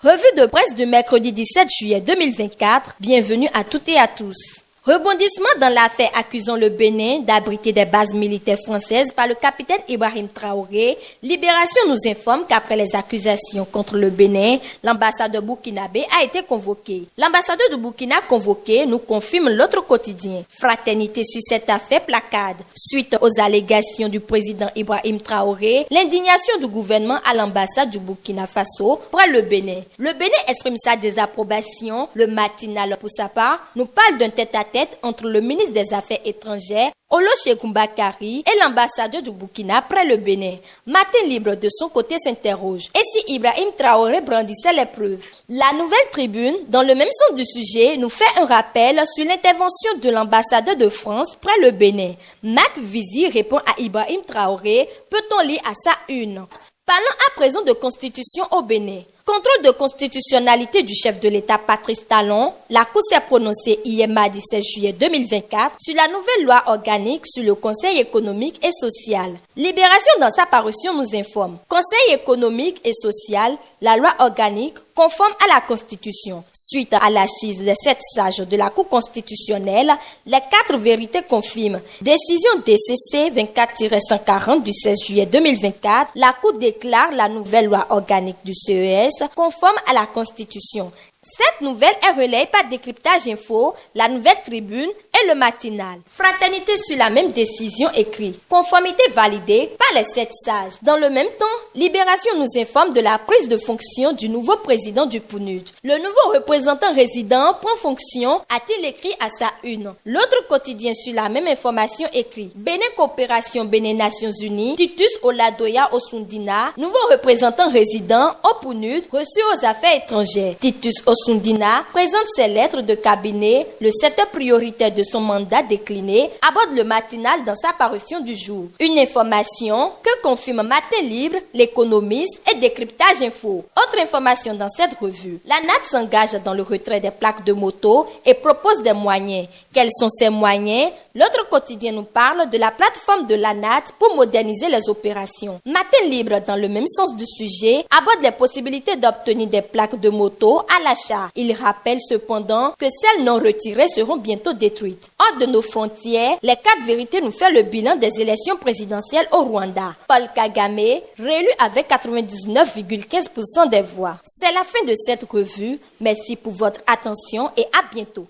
Revue de presse du mercredi 17 juillet 2024. Bienvenue à toutes et à tous. Rebondissement dans l'affaire accusant le Bénin d'abriter des bases militaires françaises par le capitaine Ibrahim Traoré. Libération nous informe qu'après les accusations contre le Bénin, l'ambassadeur burkinabé a été convoqué. L'ambassadeur du Burkina convoqué nous confirme l'autre quotidien. Fraternité sur cette affaire placade. Suite aux allégations du président Ibrahim Traoré, l'indignation du gouvernement à l'ambassade du Burkina Faso près le Bénin. Le Bénin exprime sa désapprobation. Le matinal, pour sa part, nous parle d'un tête-à-tête entre le ministre des Affaires étrangères, Olosegun Bakary, et l'ambassadeur du Burkina près le Bénin. Matin Libre, de son côté, s'interroge. Et si Ibrahim Traoré brandissait les preuves? La Nouvelle Tribune, dans le même sens du sujet, nous fait un rappel sur l'intervention de l'ambassadeur de France près le Bénin. Mac Vizi répond à Ibrahim Traoré, peut-on lire à sa une. Parlons à présent de constitution au Bénin. Contrôle de constitutionnalité du chef de l'État Patrice Talon, la Cour s'est prononcée hier mardi 16 juillet 2024 sur la nouvelle loi organique sur le Conseil économique et social. Libération dans sa parution nous informe. Conseil économique et social, la loi organique conforme à la Constitution. Suite à l'assise des 7 sages de la Cour constitutionnelle, les 4 vérités confirment. Décision DCC 24-140 du 16 juillet 2024, la Cour déclare la nouvelle loi organique du CES conforme à la Constitution. Cette nouvelle est relayée par Décryptage Info, la Nouvelle Tribune et le Matinal. Fraternité sur la même décision écrit. Conformité validée par les 7 sages. Dans le même temps, Libération nous informe de la prise de fonction du nouveau président du PNUD. Le nouveau représentant résident prend fonction, a-t-il écrit à sa une. L'autre quotidien sur la même information écrit. Bénin Coopération Bénin Nations Unies, Titus Oladoya Osundina, nouveau représentant résident au PNUD, reçu aux affaires étrangères. Titus Osundina présente ses lettres de cabinet, le secteur prioritaire de son mandat décliné, aborde le matinal dans sa parution du jour. Une information que confirme Matin Libre, l'Économiste et Décryptage Info. Autre information dans cette revue. La NAT s'engage dans le retrait des plaques de moto et propose des moyens. Quels sont ces moyens? L'autre quotidien nous parle de la plateforme de la NAT pour moderniser les opérations. Matin Libre, dans le même sens du sujet, aborde les possibilités d'obtenir des plaques de moto à l'achat. Il rappelle cependant que celles non retirées seront bientôt détruites. Hors de nos frontières, les 4 vérités nous font le bilan des élections présidentielles au Rwanda. Paul Kagame, réélu avec 99,15% des voix. C'est la fin de cette revue. Merci pour votre attention et à bientôt.